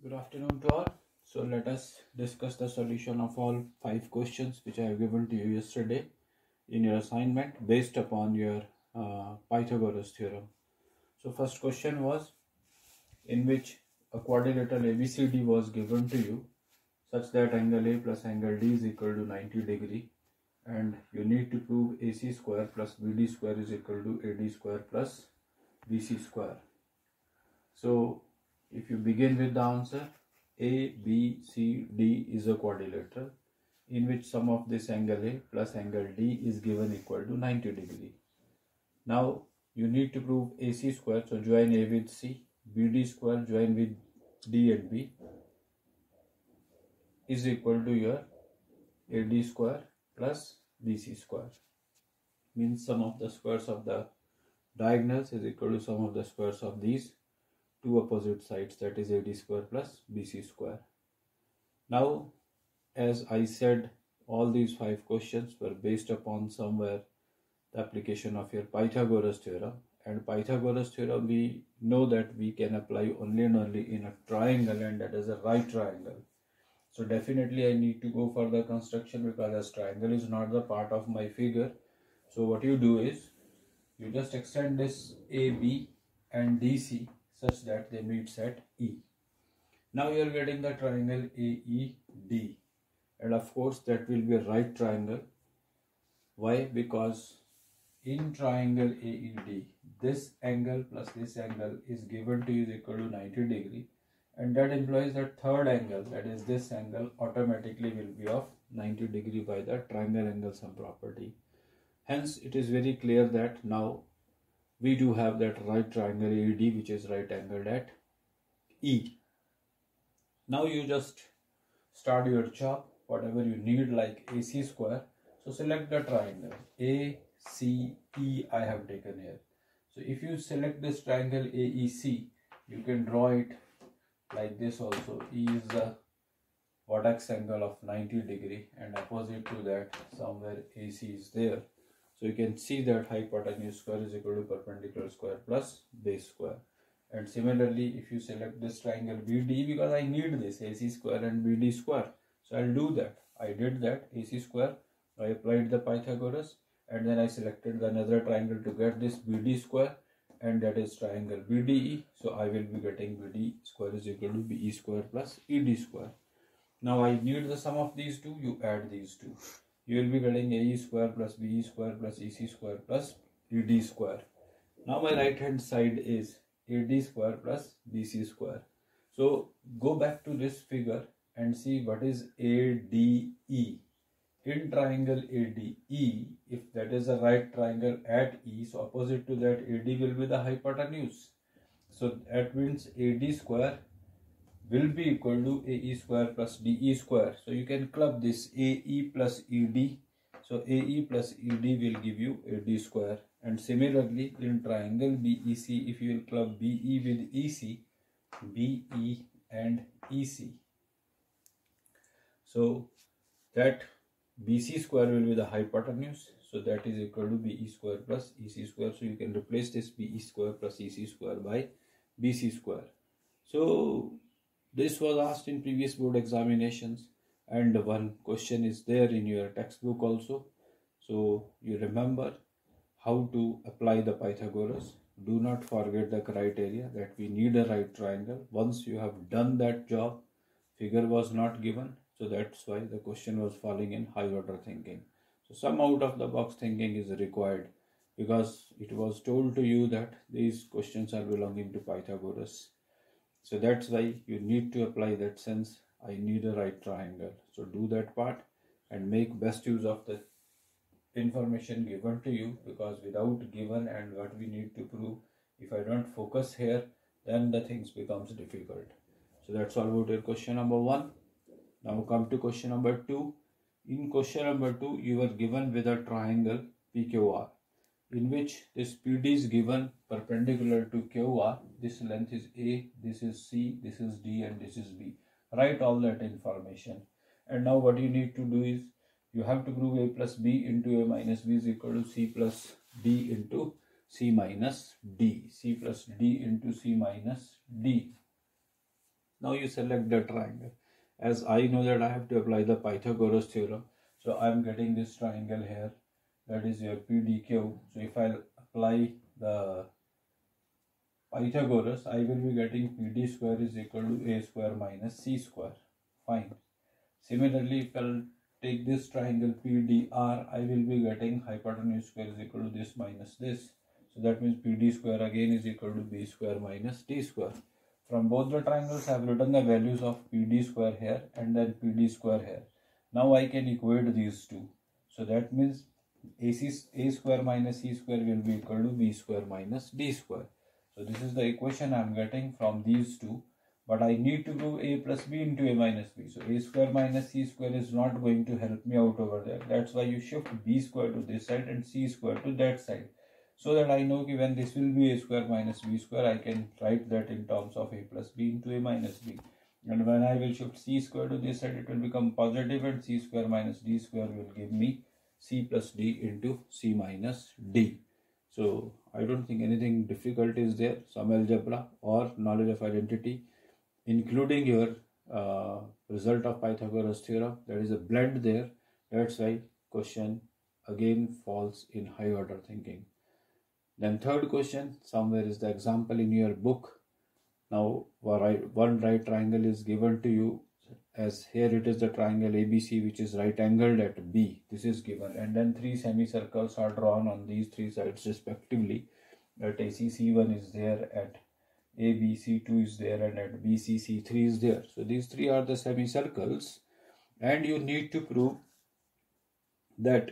Good afternoon to all. So let us discuss the solution of all 5 questions which I have given to you yesterday in your assignment based upon your Pythagoras theorem. So first question was in which a quadrilateral ABCD was given to you such that angle A plus angle D is equal to 90 degree and you need to prove AC square plus BD square is equal to AD square plus BC square. So if you begin with the answer, A, B, C, D is a quadrilateral in which sum of this angle A plus angle D is given equal to 90 degree. Now you need to prove AC square, so join A with C, BD square join with D and B is equal to your AD square plus BC square. Means sum of the squares of the diagonals is equal to sum of the squares of these two opposite sides, that is AD square plus BC square. Now, as I said, all these 5 questions were based upon somewhere the application of your Pythagoras theorem, and Pythagoras theorem we know that we can apply only and only in a triangle, and that is a right triangle. So definitely I need to go for the construction because as triangle is not the part of my figure. So what you do is you just extend this AB and DC such that they meet at E. Now you are getting the triangle AED, and of course that will be a right triangle. Why? Because in triangle AED, this angle plus this angle is given to you is equal to 90 degree, and that implies that third angle, that is this angle, automatically will be of 90 degree by the triangle angle sum property. Hence it is very clear that now we do have that right triangle AED which is right angled at E. Now you just start your chop, whatever you need like AC square. So select the triangle ACE I have taken here. So if you select this triangle AEC, you can draw it like this also. E is the vertex angle of 90 degree and opposite to that somewhere AC is there. So you can see that hypotenuse square is equal to perpendicular square plus base square. And similarly, if you select this triangle BD, because I need this AC square and BD square, so I'll do that. I did that AC square, I applied the Pythagoras, and then I selected another triangle to get this BD square, and that is triangle BDE. So I will be getting BD square is equal to BE square plus ED square. Now I need the sum of these two, you add these two. You will be getting AE square plus BE square plus EC square plus ED square. Now my right hand side is AD square plus BC square. So go back to this figure and see what is ADE. In triangle ADE, if that is a right triangle at E, so opposite to that AD will be the hypotenuse. So that means AD square will be equal to AE square plus DE square. So you can club this AE plus ED. So AE plus ED will give you AD square. And similarly in triangle BEC, if you will club BE with EC, BE and EC. So that BC square will be the hypotenuse. So that is equal to BE square plus EC square. So you can replace this BE square plus EC square by BC square. So this was asked in previous board examinations, and one question is there in your textbook also. So you remember how to apply the Pythagoras. Do not forget the criteria that we need a right triangle. Once you have done that job, figure was not given. So that's why the question was falling in high order thinking. So some out of the box thinking is required because it was told to you that these questions are belonging to Pythagoras. So that's why you need to apply that sense. I need a right triangle. So do that part and make best use of the information given to you, because without given and what we need to prove, if I don't focus here, then the things becomes difficult. So that's all about your question number 1. Now come to question number 2. In question number 2, you are given with a triangle PQR, in which this PD is given perpendicular to QR. This length is A, this is C, this is D, and this is B. Write all that information. And now what you need to do is, you have to prove A plus B into A minus B is equal to C plus D into C minus D. C plus D into C minus D. Now you select the triangle. As I know that I have to apply the Pythagoras theorem, so I am getting this triangle here, that is your PDQ. So if I apply the Pythagoras, I will be getting PD square is equal to A square minus C square. Fine. Similarly, if I'll take this triangle PDR, I will be getting hypotenuse square is equal to this minus this. So that means PD square again is equal to B square minus D square. From both the triangles, I have written the values of PD square here and then PD square here. Now I can equate these two. So that means A square minus C square will be equal to B square minus D square. So this is the equation I am getting from these two. But I need to prove A plus B into A minus B. So A square minus C square is not going to help me out over there. That's why you shift B square to this side and C square to that side. So that I know when this will be A square minus B square, I can write that in terms of A plus B into A minus B. And when I will shift C square to this side, it will become positive, and C square minus D square will give me C plus D into C minus D. So I don't think anything difficult is there. Some algebra or knowledge of identity, including your result of Pythagoras theorem, there is a blend there. That's why question again falls in high order thinking. Then third question, somewhere is the example in your book. Now one right triangle is given to you, as here it is the triangle ABC, which is right angled at B. This is given, and then three semicircles are drawn on these three sides respectively. At AC C1 is there, at AB C2 is there, and at BC C3 is there. So these three are the semicircles, and you need to prove that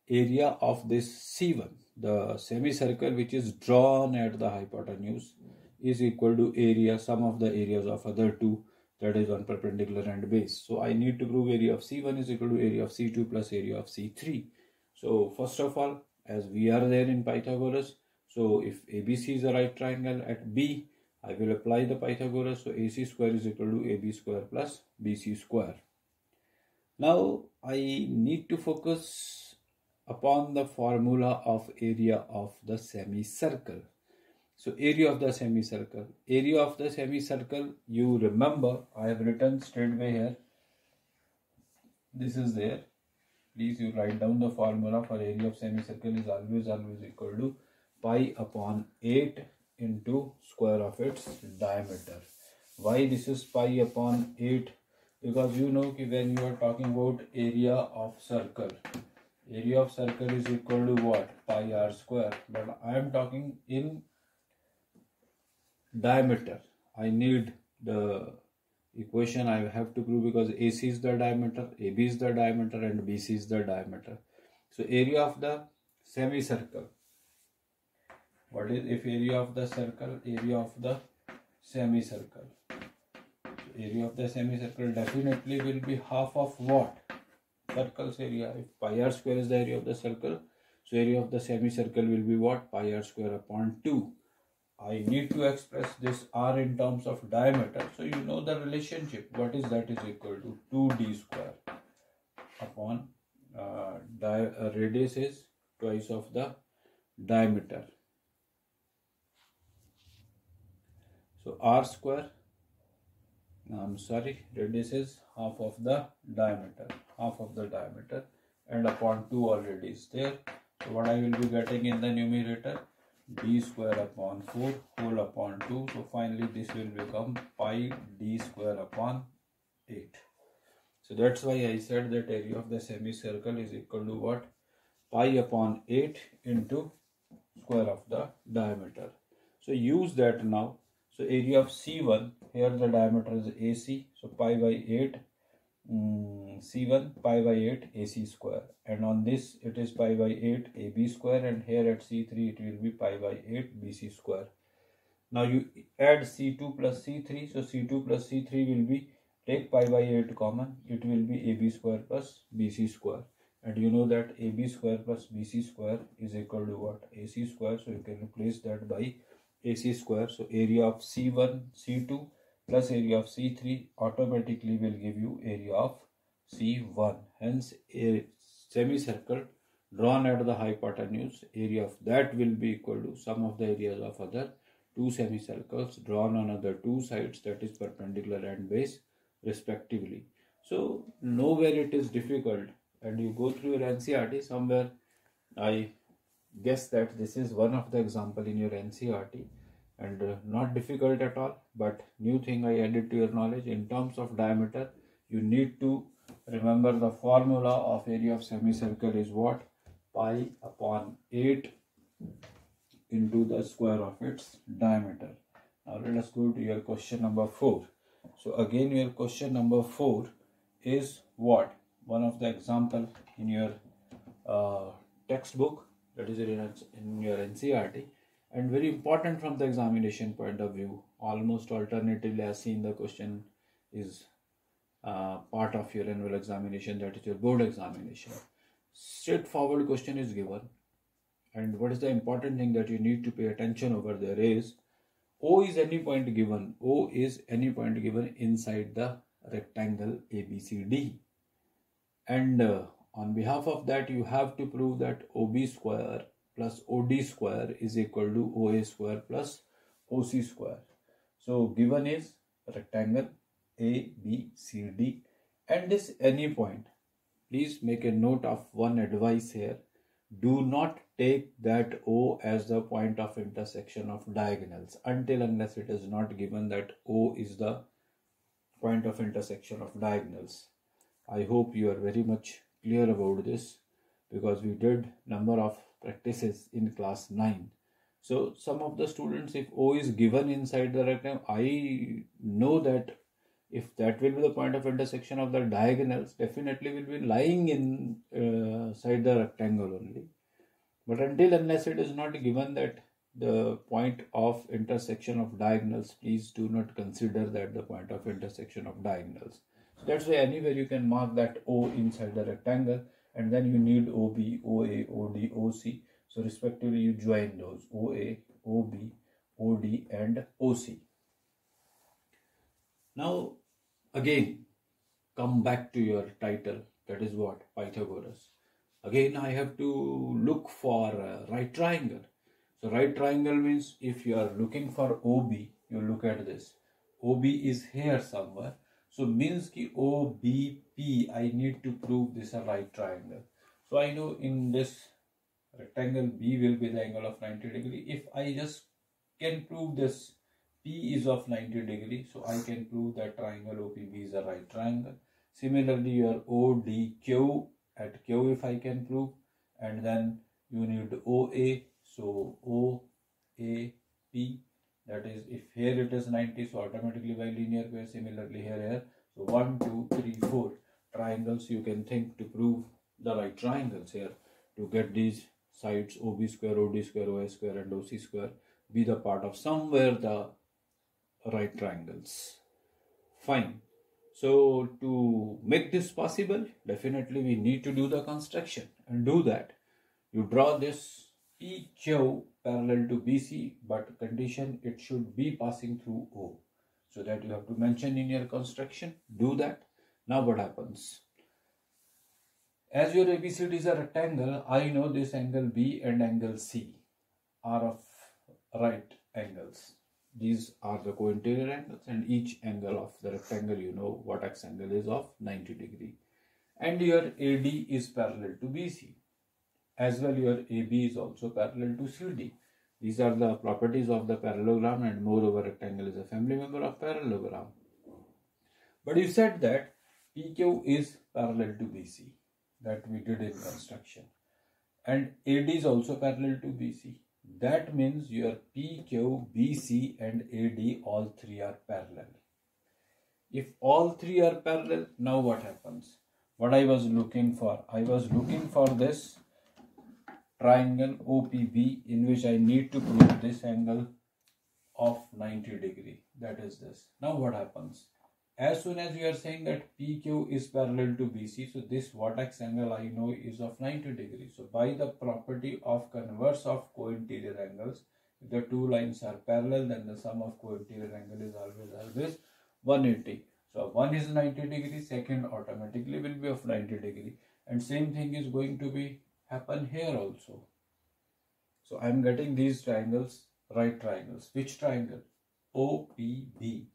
area of this C1, the semicircle which is drawn at the hypotenuse, is equal to area, sum of the areas of other two, that is on perpendicular and base. So I need to prove area of C1 is equal to area of C2 plus area of C3. So first of all, as we are there in Pythagoras, so if ABC is a right triangle at B, I will apply the Pythagoras. So AC square is equal to AB square plus BC square. Now I need to focus upon the formula of area of the semicircle. So area of the semicircle. Area of the semicircle, you remember, I have written straightway here. This is there. Please you write down the formula for area of semicircle is always equal to pi upon 8 into square of its diameter. Why this is pi upon 8? Because you know when you are talking about area of circle is equal to what? Pi r square. But I am talking in diameter. I need the equation I have to prove, because AC is the diameter, AB is the diameter, and BC is the diameter. So area of the semicircle. What is if area of the circle? Area of the semicircle. So area of the semicircle definitely will be half of what? Circle's area. If pi r square is the area of the circle, so area of the semicircle will be what? Pi r square upon 2. I need to express this r in terms of diameter. So you know the relationship. What is that? Is equal to 2d square upon radius is twice of the diameter. So r square, radius is half of the diameter, and upon 2 already is there. So what I will be getting in the numerator? D square upon 4 whole upon 2. So finally this will become pi d square upon 8. So that's why I said that area of the semicircle is equal to what? Pi upon 8 into square of the diameter. So use that now. So area of C1, here the diameter is AC, so pi by 8 C1 pi by 8 AC square, and on this it is pi by 8 AB square, and here at C3 it will be pi by 8 BC square. Now you add C2 plus C3, so C2 plus C3 will be, take pi by 8 common, it will be AB square plus BC square, and you know that AB square plus BC square is equal to what? AC square, so you can replace that by AC square. So area of C1 C2 plus area of C3 automatically will give you area of C1. Hence a semicircle drawn at the hypotenuse, area of that will be equal to sum of the areas of other two semicircles drawn on other two sides, that is perpendicular and base respectively. So nowhere it is difficult, and you go through your NCERT somewhere. I guess that this is one of the example in your NCERT, and not difficult at all. But new thing I added to your knowledge, in terms of diameter, you need to remember the formula of area of semicircle is what? Pi upon 8 into the square of its diameter. Now let us go to your question number 4. So again, your question number 4 is what? One of the example in your textbook, that is in your NCERT, and very important from the examination point of view. Almost alternatively, I have seen the question is part of your annual examination, that is your board examination. Straightforward question is given, and what is the important thing that you need to pay attention over there is O is any point given. O is any point given inside the rectangle ABCD, and on behalf of that you have to prove that OB square plus OD square is equal to OA square plus OC square. So given is rectangle ABCD, and this any point. Please make a note of one advice here. Do not take that O as the point of intersection of diagonals until unless it is not given that O is the point of intersection of diagonals. I hope you are very much clear about this, because we did number of practices in class 9. So some of the students, if O is given inside the rectangle, I know that if that will be the point of intersection of the diagonals, definitely will be lying inside the rectangle only. But until unless it is not given that the point of intersection of diagonals, please do not consider that the point of intersection of diagonals. So that's why anywhere you can mark that O inside the rectangle, and then you need OB, OA, OD, OC. So respectively you join those OA, OB, OD and OC. Now again, come back to your title, that is what? Pythagoras. Again I have to look for a right triangle. So right triangle means if you are looking for OB, you look at this. OB is here somewhere. So means ki OBP, I need to prove this a right triangle. So I know in this rectangle B will be the angle of 90 degree. If I just can prove this P is of 90 degree, so I can prove that triangle OPB is a right triangle. Similarly, your ODQ at Q if I can prove, and then you need OA, so OAP, that is if here it is 90, so automatically by linear pair. Similarly here, so 1, 2, 3, 4 triangles you can think to prove the right triangles here, to get these sides OB square, OD square, OA square and OC square be the part of somewhere the right triangles. Fine. So to make this possible, definitely we need to do the construction, and do that. You draw this PQ parallel to BC, but condition it should be passing through O. So that you have to mention in your construction. Do that. Now what happens? As your ABCD is a rectangle, I know this angle B and angle C are of right angles. These are the co-interior angles, and each angle of the rectangle, you know what x angle is of 90 degree. And your AD is parallel to BC. As well, your AB is also parallel to CD. These are the properties of the parallelogram, and moreover, rectangle is a family member of parallelogram. But you said that PQ is parallel to BC. That we did in construction. And AD is also parallel to BC. That means your PQ, BC and AD all three are parallel. If all three are parallel, now what happens? What I was looking for? I was looking for this triangle OPB, in which I need to prove this angle of 90 degree. That is this. Now what happens? As soon as you are saying that PQ is parallel to BC, so this vertex angle I know is of 90 degrees. So by the property of converse of co-interior angles, if the two lines are parallel, then the sum of co-interior angle is always 180. So one is 90 degrees, second automatically will be of 90 degree, and same thing is going to be happen here also. So I am getting these triangles right triangles. Which triangle? OPB,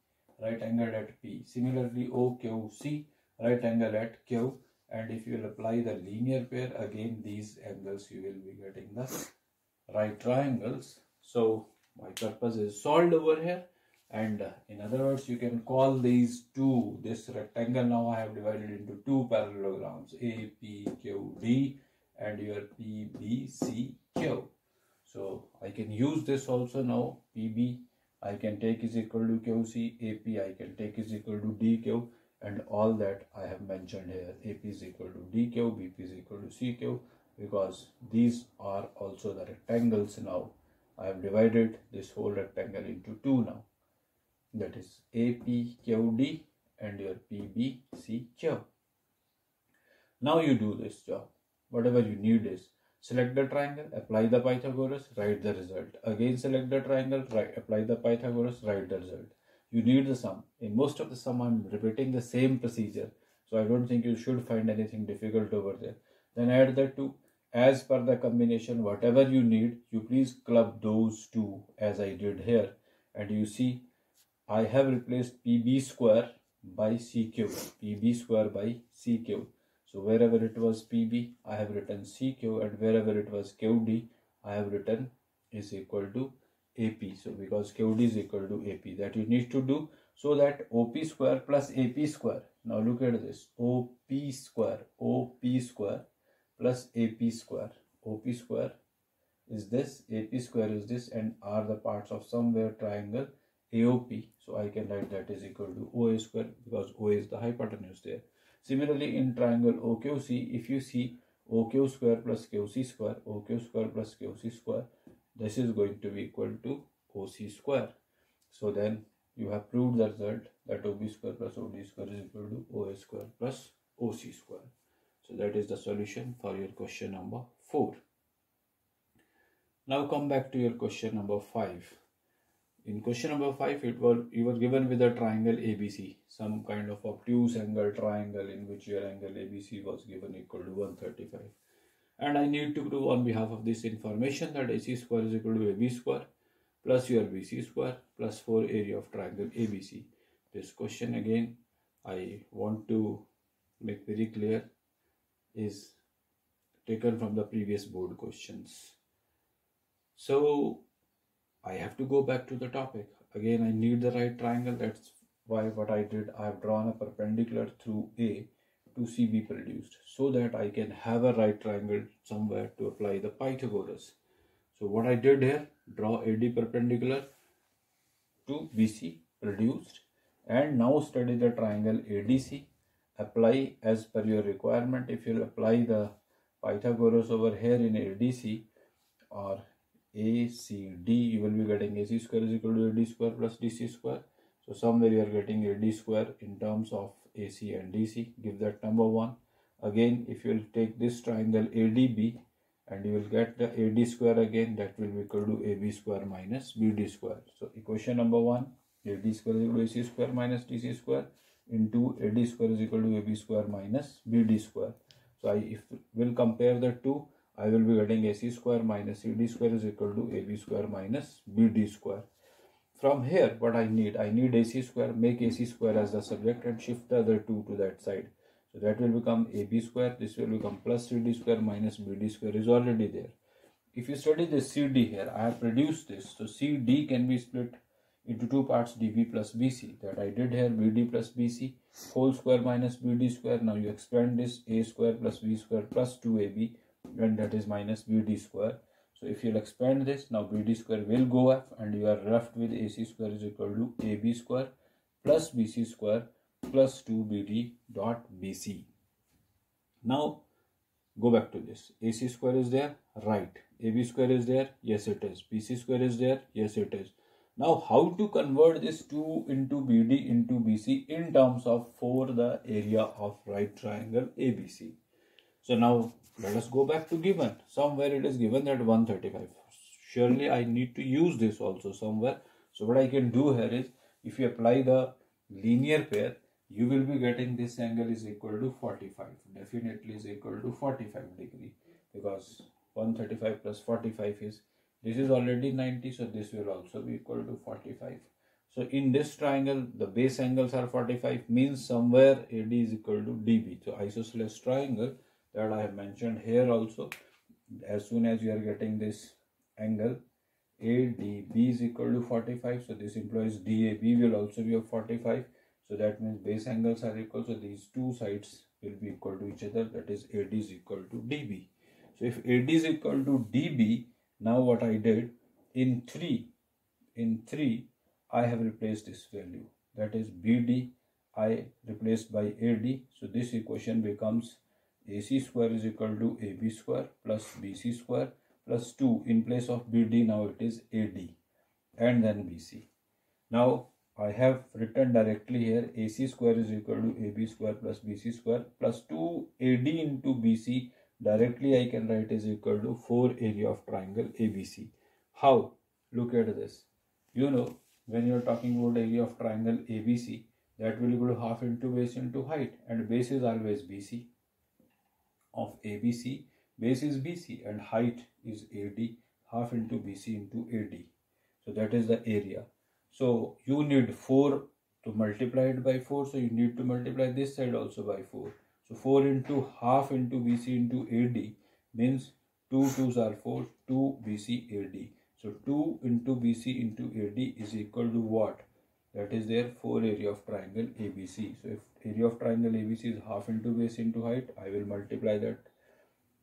right angle at P. Similarly, OQC, right angle at Q. And if you will apply the linear pair, again these angles you will be getting the right triangles. So my purpose is solved over here. And in other words, you can call these two, this rectangle now I have divided into two parallelograms, APQD and your PBCQ. So I can use this also now. PB I can take is equal to QC, AP I can take is equal to DQ, and all that I have mentioned here. AP is equal to DQ, BP is equal to CQ, because these are also the rectangles now. I have divided this whole rectangle into two now. That is APQD and your PBCQ. Now you do this job. Whatever you need is select the triangle, apply the Pythagoras, write the result. Again select the triangle, apply the Pythagoras, write the result. You need the sum. In most of the sum, I'm repeating the same procedure. So I don't think you should find anything difficult over there. Then add the two. As per the combination, whatever you need, you please club those two as I did here. And you see, I have replaced PB square by CQ. PB square by CQ. So wherever it was PB, I have written CQ, and wherever it was QD, I have written is equal to AP. So because QD is equal to AP, that you need to do, so that OP square plus AP square. Now look at this, OP square plus AP square. OP square is this, AP square is this, and are the parts of somewhere triangle AOP. So I can write that is equal to OA square, because OA is the hypotenuse there. Similarly, in triangle OQC, if you see OQ square plus QC square, OQ square plus QC square, this is going to be equal to OC square. So then you have proved the result that OB square plus OD square is equal to OA square plus OC square. So that is the solution for your question number 4. Now come back to your question number 5. In question number 5, you were given with a triangle ABC, some kind of obtuse angle triangle in which your angle ABC was given equal to 135. And I need to prove on behalf of this information that AC square is equal to AB square plus your BC square plus 4 area of triangle ABC. This question again I want to make very clear is taken from the previous board questions. So I have to go back to the topic. Again, I need the right triangle. That's why what I did, I have drawn a perpendicular through A to C be produced, so that I can have a right triangle somewhere to apply the Pythagoras. So what I did here, draw AD perpendicular to BC produced, and now study the triangle ADC. Apply as per your requirement. If you apply the Pythagoras over here in ADC or ACD, you will be getting AC square is equal to AD square plus DC square. So somewhere you are getting AD square in terms of AC and DC. Give that number 1. Again, if you will take this triangle ADB, and you will get the AD square again, that will be equal to AB square minus BD square. So equation number 1, AD square is equal to AC square minus DC square into AD square is equal to AB square minus BD square. So if we'll compare the two, I will be getting AC square minus CD square is equal to AB square minus BD square. From here, what I need AC square, make AC square as the subject and shift the other two to that side. So that will become AB square, this will become plus CD square minus BD square is already there. If you study this CD here, I have produced this. So CD can be split into two parts, DB plus BC. That I did here, BD plus BC, whole square minus BD square. Now you expand this, A square plus B square plus 2AB, and that is minus BD square. So if you'll expand this, now BD square will go up, and you are left with AC square is equal to AB square plus BC square plus 2BD dot BC. Now go back to this. AC square is there, right. AB square is there, yes it is. BC square is there, yes it is. Now how to convert this 2 into BD into BC in terms of for the area of right triangle ABC. So now let us go back to given. Somewhere it is given that 135. Surely I need to use this also somewhere. So what I can do here is, if you apply the linear pair, you will be getting this angle is equal to 45. Definitely is equal to 45 degree, because 135 plus 45 is This is already 90, so this will also be equal to 45. So in this triangle, the base angles are 45, means somewhere AD is equal to DB. So isosceles triangle that I have mentioned here also, as soon as you are getting this angle ADB is equal to 45, so this implies DAB will also be of 45. So that means base angles are equal, so these two sides will be equal to each other, that is AD is equal to DB. So if AD is equal to DB, now what I did, in 3 I have replaced this value, that is BD I replaced by AD. So this equation becomes AC square is equal to AB square plus BC square plus 2. In place of BD, now it is AD and then BC. Now I have written directly here AC square is equal to AB square plus BC square plus 2 AD into BC. Directly I can write is equal to 4 area of triangle ABC. How? Look at this. You know, when you are talking about area of triangle ABC, that will equal to half into base into height, and base is always BC of ABC. Base is BC and height is AD, half into BC into AD. So that is the area. So you need 4 to multiply it by 4. So you need to multiply this side also by 4. So 4 into half into BC into AD means 2 2s are 4, 2 BC AD. So 2 into BC into AD is equal to what? That is their 4 area of triangle ABC. So if area of triangle ABC is half into base into height, I will multiply that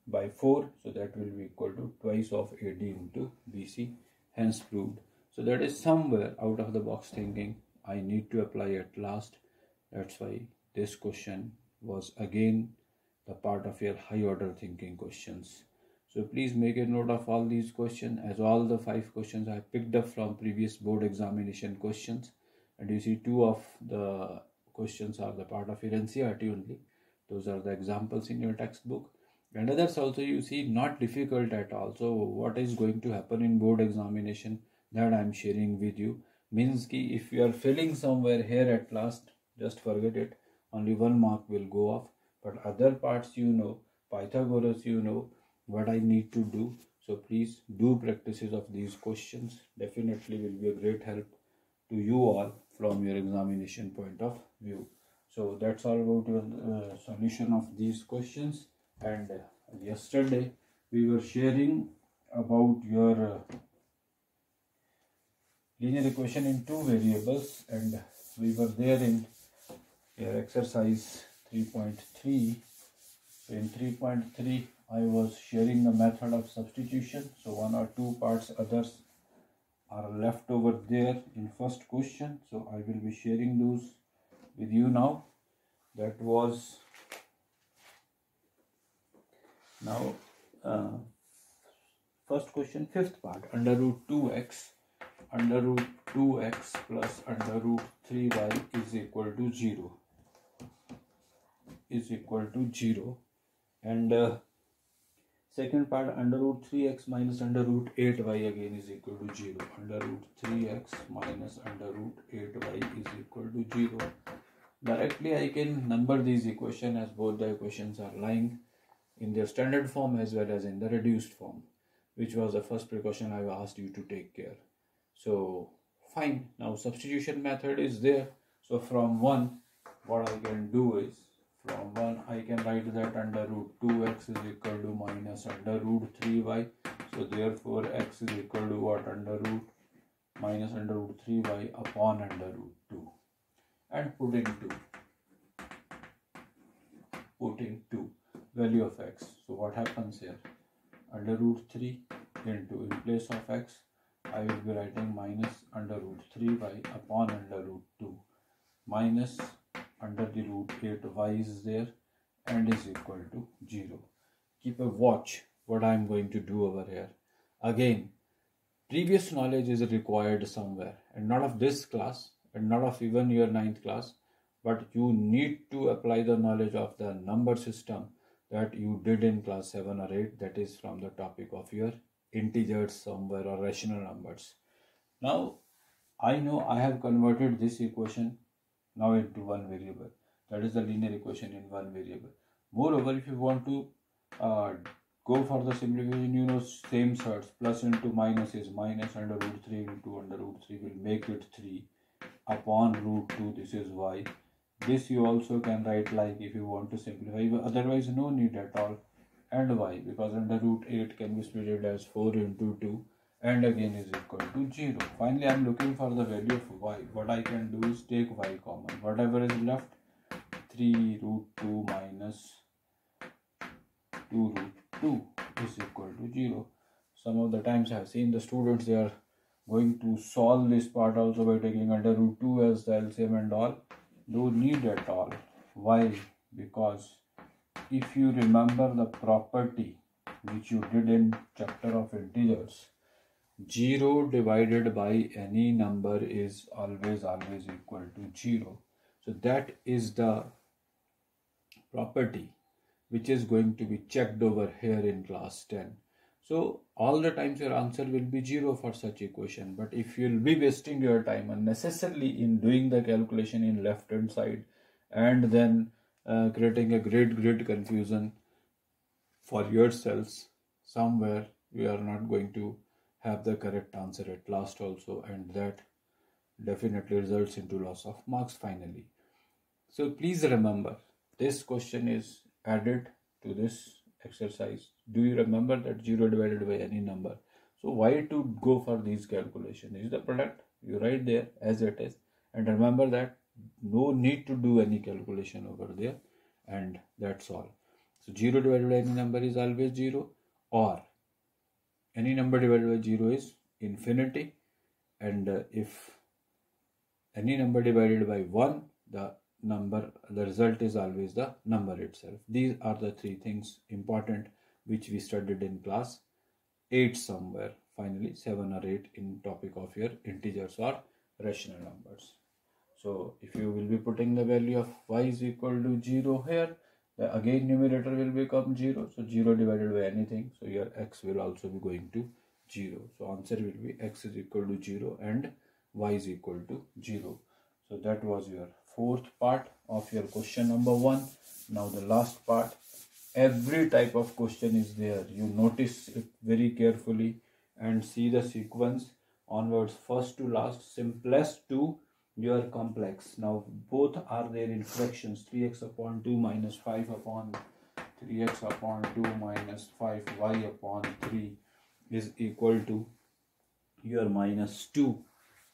by 4. So that will be equal to twice of AD into BC. Hence proved. So that is somewhere out of the box thinking I need to apply at last. That's why this question was again the part of your high order thinking questions. So please make a note of all these questions, as all the 5 questions I picked up from previous board examination questions. And you see 2 of the questions are the part of your NCERT only. Those are the examples in your textbook. And others also you see not difficult at all. So what is going to happen in board examination that I am sharing with you means ki if you are failing somewhere here at last, just forget it. Only 1 mark will go off. But other parts you know, Pythagoras you know, what I need to do. So please do practices of these questions. Definitely will be a great help to you all from your examination point of view. So that's all about your solution of these questions. And yesterday we were sharing about your linear equation in 2 variables, and we were there in your exercise 3.3. So in 3.3 I was sharing the method of substitution. So 1 or 2 parts others are left over there in first question. So I will be sharing those with you now. That was now first question, fifth part, under root 2x plus under root 3y is equal to 0 and second part, under root 3x minus under root 8y again is equal to 0. Under root 3x minus under root 8y is equal to 0. Directly I can number these equations, as both the equations are lying in their standard form as well as in the reduced form, which was the first precaution I asked you to take care. So fine, now substitution method is there. So from 1, what I can do is, from 1 I can write that under root 2x is equal to minus under root 3y. So therefore x is equal to what? Under root minus under root 3y upon under root 2. And put in 2 value of x. So what happens here? Under root 3 into, in place of x I will be writing minus under root 3y upon under root 2 minus under the root 8y is there and is equal to 0. Keep a watch what I am going to do over here. Again, previous knowledge is required somewhere, and not of this class and not of even your 9th class, but you need to apply the knowledge of the number system that you did in class 7 or 8, that is from the topic of your integers somewhere or rational numbers. Now I know I have converted this equation now into 1 variable, that is the linear equation in 1 variable. Moreover, if you want to go for the simplification, you know, same sorts. Plus into minus is minus, under root 3 into under root 3 will make it 3 upon root 2. This is y. This you also can write like if you want to simplify, otherwise no need at all. And y, because under root 8 can be split as 4 into 2 and again is equal to 0. Finally, I am looking for the value of y. What I can do is take y common. Whatever is left, 3 root 2 minus 2 root 2 is equal to 0. Some of the times I have seen the students, they are going to solve this part also by taking under root 2 as the LCM and all. No need at all. Why? Because if you remember the property which you did in chapter of integers, 0 divided by any number is always equal to 0. So that is the property which is going to be checked over here in class 10. So all the times your answer will be 0 for such equation. But if you will be wasting your time unnecessarily in doing the calculation in left hand side and then creating a great confusion for yourselves, somewhere you are not going to have the correct answer at last also, and that definitely results into loss of marks finally. So please remember, this question is added to this exercise. Do you remember that 0 divided by any number? So why to go for these calculations? Is the product, you write there as it is, and remember that no need to do any calculation over there, and that's all. So 0 divided by any number is always 0, or any number divided by 0 is infinity, and if any number divided by 1, the result is always the number itself. These are the three things important which we studied in class 8 somewhere, finally 7 or 8 in topic of your integers or rational numbers. So if you will be putting the value of y is equal to 0 here, again numerator will become 0. So 0 divided by anything, so your x will also be going to 0. So answer will be x is equal to 0 and y is equal to 0. So that was your fourth part of your question number 1. Now the last part. Every type of question is there. You notice it very carefully and see the sequence onwards, first to last, simplest to your complex. Now both are there in fractions. 3x upon 2 minus 5 upon 3x upon 2 minus 5y upon 3 is equal to your minus 2.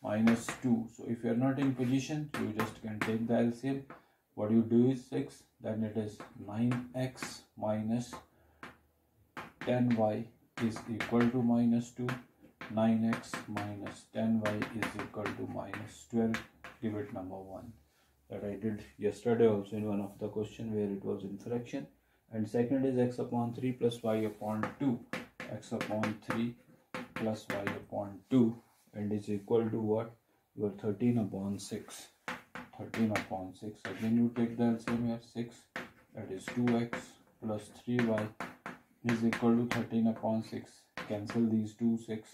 So if you are not in position, you just can take the LCM. What you do is 6, then it is 9x minus 10y is equal to minus 2. 9x minus 10y is equal to minus 12. Give it number 1. That I did yesterday also in one of the question where it was in fraction. And second is x upon 3 plus y upon 2. X upon 3 plus y upon 2 and is equal to what? Your 13 upon 6. 13 upon 6. Again you take the LCM here, 6. That is 2x plus 3y is equal to 13 upon 6. Cancel these 2, 6.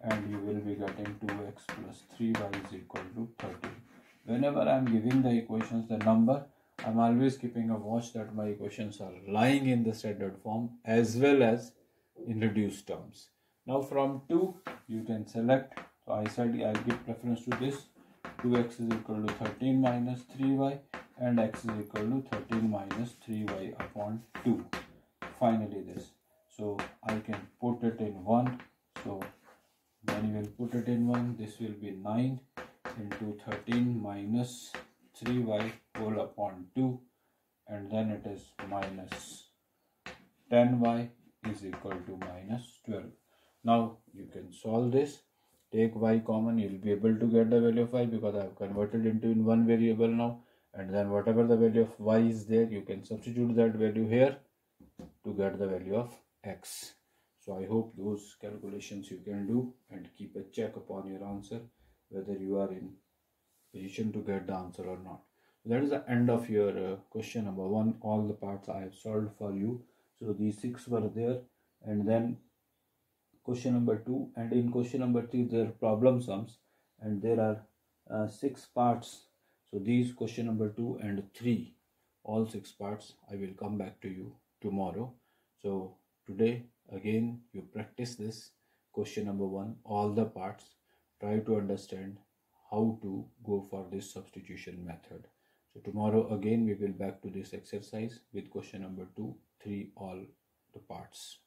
And you will be getting 2x plus 3y is equal to 13. Whenever I am giving the equations, the number, I am always keeping a watch that my equations are lying in the standard form as well as in reduced terms. Now from 2, you can select. So I said I give preference to this. 2x is equal to 13 minus 3y and x is equal to 13 minus 3y upon 2. Finally this. So I can put it in 1. So when you will put it in 1, this will be 9 into 13 minus 3y whole upon 2, and then it is minus 10y is equal to minus 12. Now you can solve this. Take y common, you will be able to get the value of y because I have converted into in one variable now, and then whatever the value of y is there, you can substitute that value here to get the value of x. So I hope those calculations you can do and keep a check upon your answer whether you are in position to get the answer or not. So that is the end of your question number 1. All the parts I have solved for you. So these 6 were there, and then question number 2, and in question number 3 there are problem sums, and there are 6 parts. So these question number 2 and 3, all 6 parts, I will come back to you tomorrow. So Today again you practice this question number 1, all the parts. Try to understand how to go for this substitution method. So tomorrow again we will back to this exercise with question number 2, 3, all the parts.